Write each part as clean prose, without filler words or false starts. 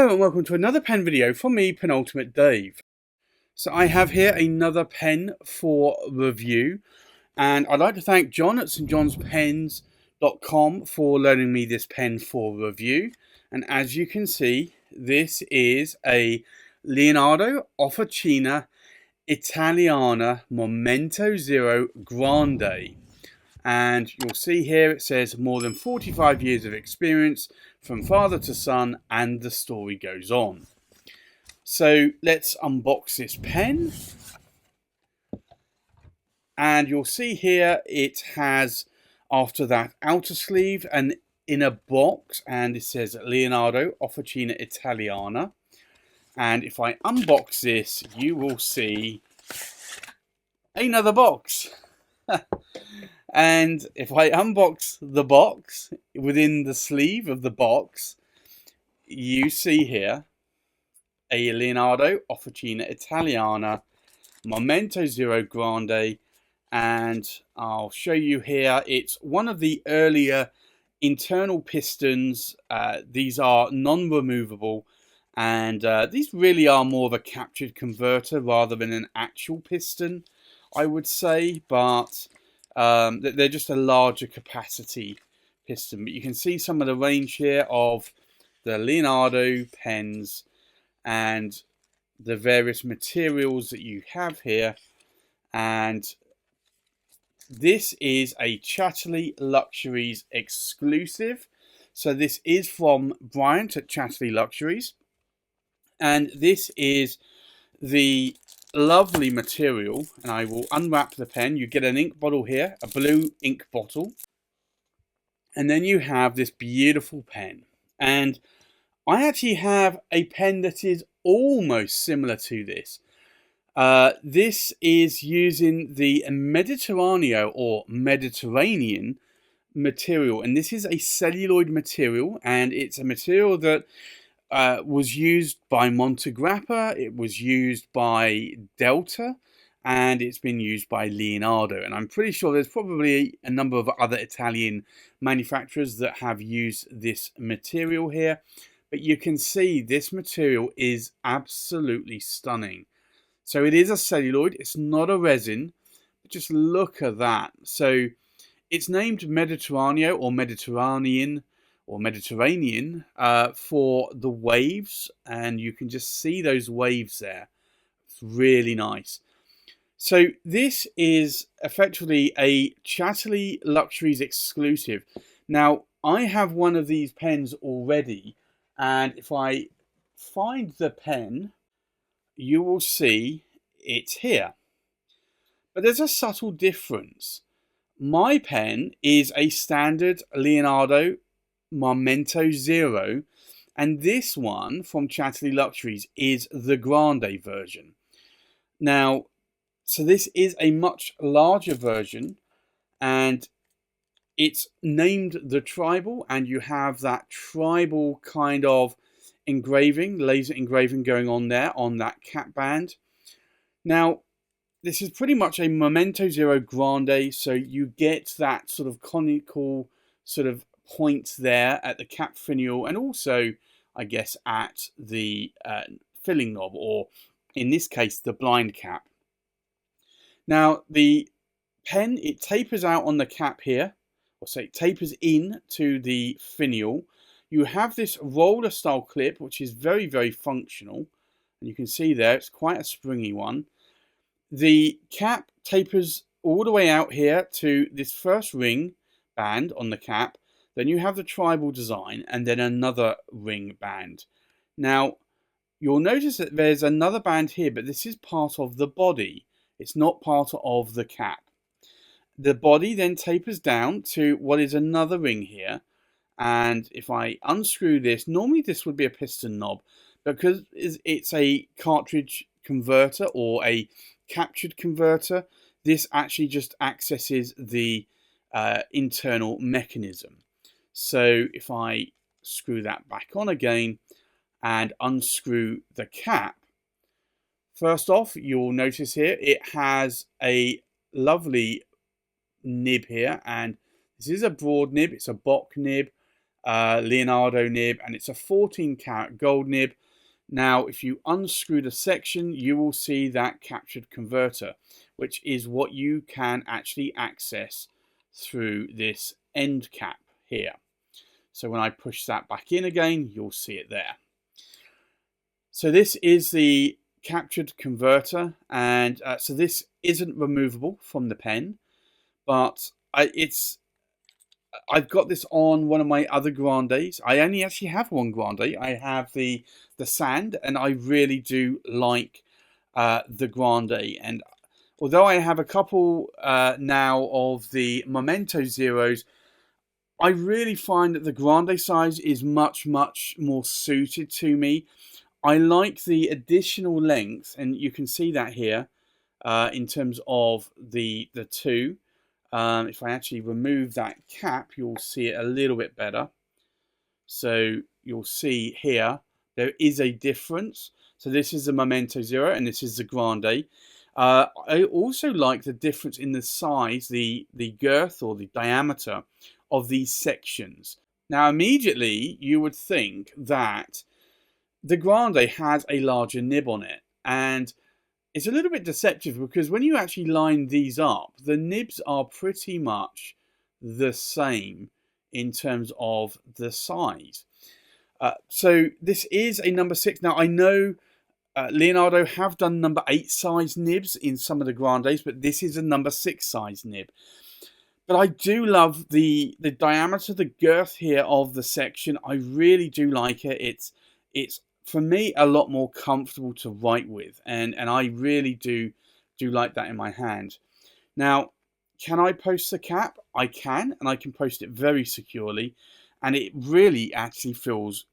Hello and welcome to another pen video from me, Penultimate Dave. So I have here another pen for review, and I'd like to thank John at stjohnspens.com for loaning me this pen for review. And as you can see, this is a Leonardo Officina Italiana Momento Zero Grande. And you'll see here it says more than 45 years of experience from father to son, and the story goes on. So let's unbox this pen. And you'll see here it has, after that outer sleeve, an inner box, and it says Leonardo Officina Italiana. And if I unbox this, you will see another box. And if I unbox the box, within the sleeve of the box, you see here a Leonardo Officina Italiana Momento Zero Grande, and I'll show you here, it's one of the earlier internal pistons. These are non-removable, and these really are more of a captured converter rather than an actual piston, I would say, but they're just a larger capacity piston. But you can see some of the range here of the Leonardo pens and the various materials that you have here. And this is a Chatterley Luxuries exclusive. So this is from Bryant at Chatterley Luxuries. And this is the lovely material, and I will unwrap the pen. You get an ink bottle here, a blue ink bottle, and then you have this beautiful pen. And I actually have a pen that is almost similar to this. This is using the Mediterranean material, and this is a celluloid material, and it's a material that was used by Montegrappa, it was used by Delta, and it's been used by Leonardo. And I'm pretty sure there's probably a number of other Italian manufacturers that have used this material here. But you can see this material is absolutely stunning. So it is a celluloid, it's not a resin, but just look at that. So it's named Mediterraneo or Mediterranean for the waves, and you can just see those waves there. It's really nice. So this is effectively a Chatterley Luxuries exclusive. Now, I have one of these pens already, and if I find the pen, you will see it's here. But there's a subtle difference. My pen is a standard Leonardo Momento Zero, and this one from Chatterley Luxuries is the Grande version. Now, so this is a much larger version, and it's named the Tribal, and you have that tribal kind of engraving, laser engraving going on there on that cap band. Now, this is pretty much a Momento Zero Grande, so you get that sort of conical sort of point there at the cap finial, and also, I guess, at the filling knob, or in this case, the blind cap. Now, the pen, it tapers out on the cap here, or say it tapers in to the finial. You have this roller style clip, which is very, very functional, and you can see there, it's quite a springy one. The cap tapers all the way out here to this first ring band on the cap. Then you have the tribal design, and then another ring band. Now, you'll notice that there's another band here, but this is part of the body. It's not part of the cap. The body then tapers down to what is another ring here. And if I unscrew this, normally this would be a piston knob, because it's a cartridge converter or a captured converter, this actually just accesses the internal mechanism. So if I screw that back on again and unscrew the cap, first off, you'll notice here it has a lovely nib here, and this is a broad nib, it's a Bock nib. Leonardo nib, and it's a 14-karat gold nib. Now, if you unscrew the section, you will see that captured converter, which is what you can actually access through this end cap here. So when I push that back in again, you'll see it there. So this is the captured converter, and so this isn't removable from the pen, but I've got this on one of my other Grandes. I only actually have one Grande. I have the Sand, and I really do like the Grande. And although I have a couple now of the Momento Zeros, I really find that the Grande size is much, much more suited to me. I like the additional length, and you can see that here in terms of the two. If I actually remove that cap, you'll see it a little bit better. So you'll see here, there is a difference. So this is the Momento Zero and this is the Grande. I also like the difference in the size, the girth or the diameter of these sections. Now immediately you would think that the Grande has a larger nib on it, and it's a little bit deceptive because when you actually line these up, the nibs are pretty much the same in terms of the size. So this is a number 6. Now I know Leonardo have done number 8 size nibs in some of the Grandes, but this is a number 6 size nib. But I do love the diameter, the girth here of the section. I really do like it. It's for me a lot more comfortable to write with, and I really do like that in my hand. Now, can I post the cap? I can, and I can post it very securely, and it really actually feels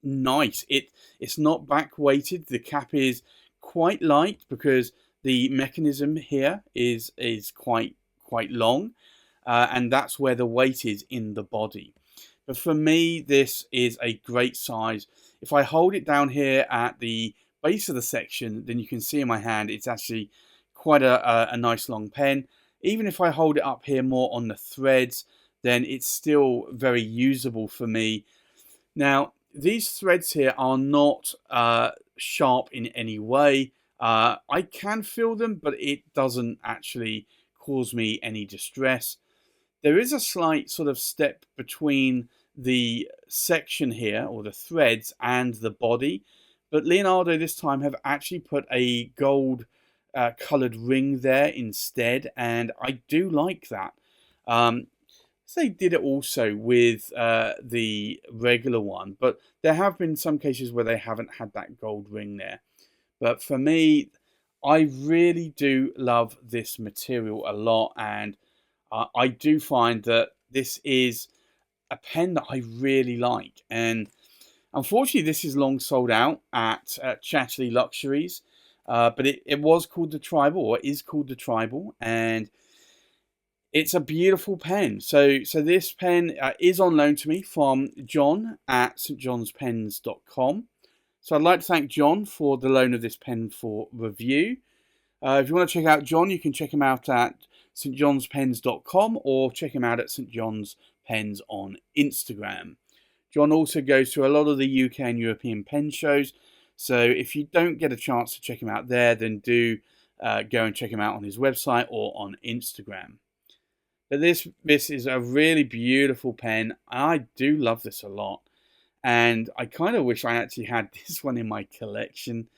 nice. It's not back weighted. The cap is quite light because the mechanism here is quite long, and that's where the weight is in the body. But for me, this is a great size. If I hold it down here at the base of the section, then you can see in my hand it's actually quite a nice long pen. Even if I hold it up here more on the threads, then it's still very usable for me. Now, these threads here are not sharp in any way. I can feel them, but it doesn't actually cause me any distress. There is a slight sort of step between the section here, or the threads, and the body. But Leonardo this time have actually put a gold coloured ring there instead, and I do like that. So they did it also with the regular one, but there have been some cases where they haven't had that gold ring there. But for me, I really do love this material a lot, and I do find that this is a pen that I really like. And unfortunately, this is long sold out at Chatterley Luxuries, but it was called the Tribal, or it is called the Tribal, and it's a beautiful pen. So this pen is on loan to me from John at stjohnspens.com. So I'd like to thank John for the loan of this pen for review. If you want to check out John, you can check him out at stjohnspens.com or check him out at St John's Pens on Instagram. John also goes to a lot of the UK and European pen shows, so if you don't get a chance to check him out there, then do go and check him out on his website or on Instagram. But this is a really beautiful pen. I do love this a lot, and I kind of wish I actually had this one in my collection,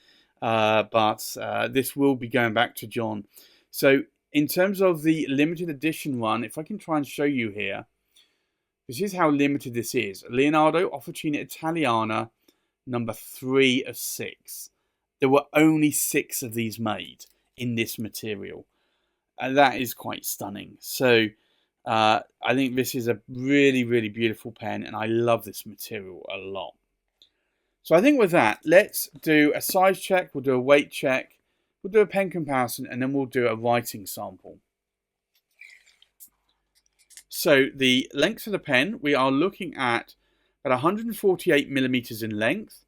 but this will be going back to John. So in terms of the limited edition one, if I can try and show you here, this is how limited this is. Leonardo Officina Italiana, number 3 of 6. There were only 6 of these made in this material. And that is quite stunning. So I think this is a really, really beautiful pen, and I love this material a lot. So I think with that, let's do a size check, we'll do a weight check, we'll do a pen comparison, and then we'll do a writing sample. So the length of the pen, we are looking at about 148 millimeters in length.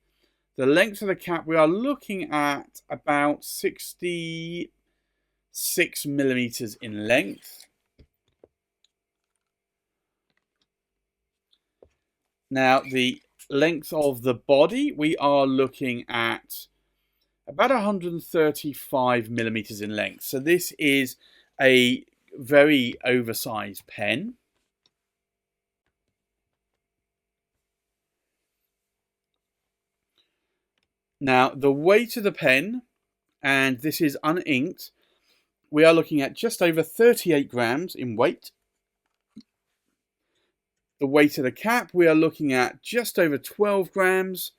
The length of the cap, we are looking at about 66 millimeters in length. Now, the length of the body, we are looking at about 135 millimeters in length. So this is a very oversized pen. Now, the weight of the pen, and this is uninked, we are looking at just over 38 grams in weight. The weight of the cap, we are looking at just over 12 grams.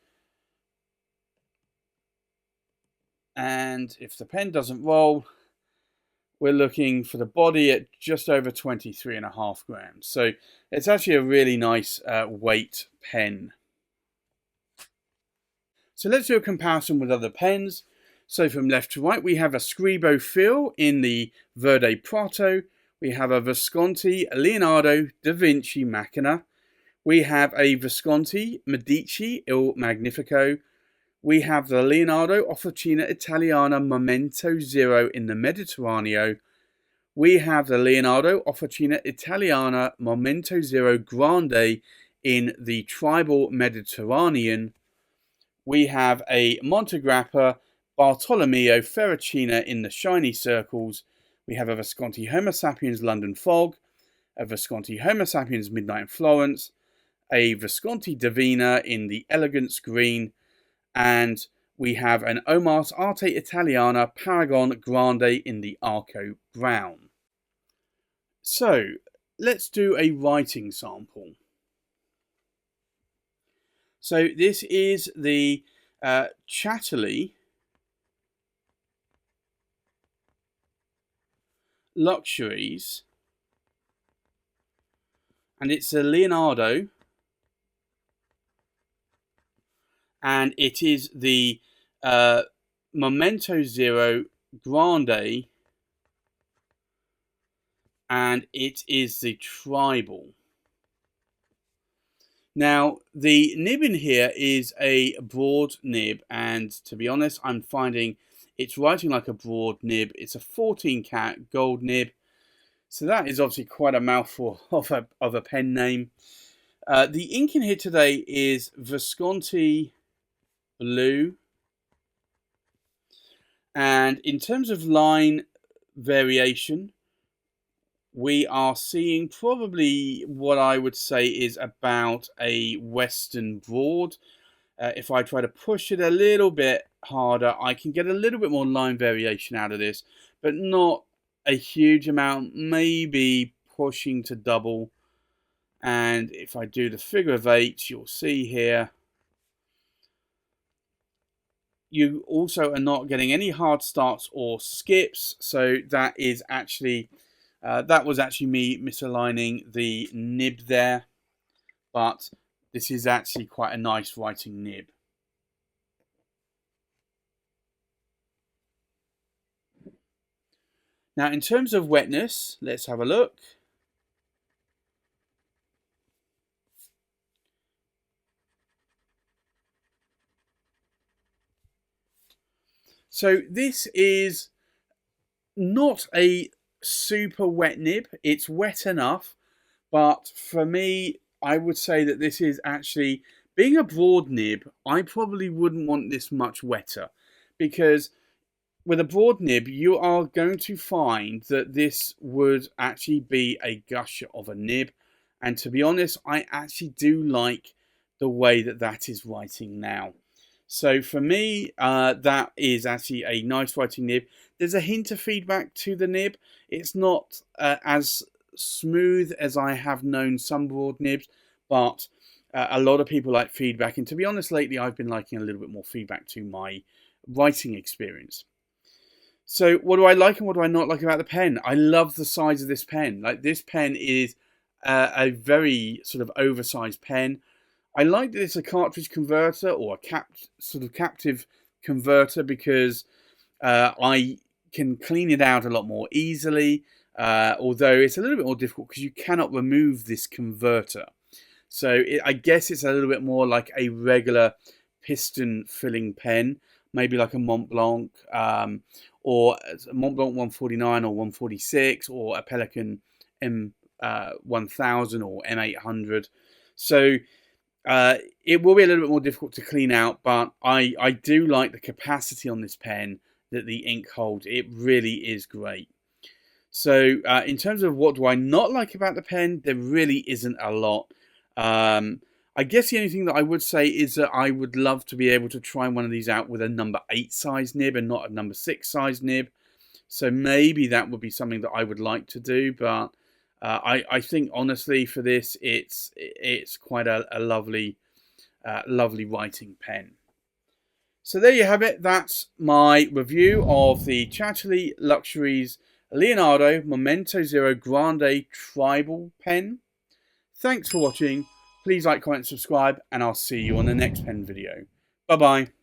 And if the pen doesn't roll, we're looking for the body at just over 23.5 grams. So it's actually a really nice weight pen. So let's do a comparison with other pens. So from left to right, we have a Scribo Fill in the Verde Prato. We have a Visconti Leonardo da Vinci Macchina. We have a Visconti Medici Il Magnifico. We have the Leonardo Officina Italiana Momento Zero in the Mediterraneo. We have the Leonardo Officina Italiana Momento Zero Grande in the Tribal Mediterranean. We have a Montegrappa Bartolomeo Ferracina in the Shiny Circles. We have a Visconti Homo Sapiens London Fog, a Visconti Homo Sapiens Midnight in Florence, a Visconti Divina in the Elegance Green, and we have an Omar's Arte Italiana Paragon Grande in the Arco Brown. So, let's do a writing sample. So this is the Chatterley Luxuries, and it's a Leonardo, and it is the Momento Zero Grande, and it is the Tribal. Now, the nib in here is a broad nib, and to be honest, I'm finding it's writing like a broad nib. It's a 14 cat gold nib, so that is obviously quite a mouthful of a pen name. The ink in here today is Visconti Blue, and in terms of line variation, we are seeing probably what I would say is about a Western broad. If I try to push it a little bit harder, I can get a little bit more line variation out of this, but not a huge amount, maybe pushing to double. And if I do the figure of eight, you'll see here, you also are not getting any hard starts or skips, so that is actually that was actually me misaligning the nib there, but this is actually quite a nice writing nib. Now, in terms of wetness, let's have a look. So this is not a super wet nib. It's wet enough, but for me, I would say that this is actually, being a broad nib, I probably wouldn't want this much wetter, because with a broad nib, you are going to find that this would actually be a gusher of a nib. And to be honest, I actually do like the way that that is writing now. So for me, that is actually a nice writing nib. There's a hint of feedback to the nib. It's not as smooth as I have known some broad nibs, but a lot of people like feedback. And to be honest, lately I've been liking a little bit more feedback to my writing experience. So what do I like and what do I not like about the pen? I love the size of this pen. Like, this pen is a very sort of oversized pen. I like that it's a cartridge converter, or a sort of captive converter, because I can clean it out a lot more easily, although it's a little bit more difficult because you cannot remove this converter. So I guess it's a little bit more like a regular piston filling pen, maybe like a Mont Blanc, or a Mont Blanc 149 or 146, or a Pelican M1000 or M800. So It will be a little bit more difficult to clean out, but I do like the capacity on this pen that the ink holds. It really is great. So in terms of what do I not like about the pen, there really isn't a lot. I guess the only thing that I would say is that I would love to be able to try one of these out with a number 8 size nib and not a number 6 size nib. So maybe that would be something that I would like to do, but I think honestly for this, it's quite a lovely writing pen. So there you have it. That's my review of the Chatterley Luxuries Leonardo Momento Zero Grande Tribal pen. Thanks for watching. Please like, comment, subscribe, and I'll see you on the next pen video. Bye bye.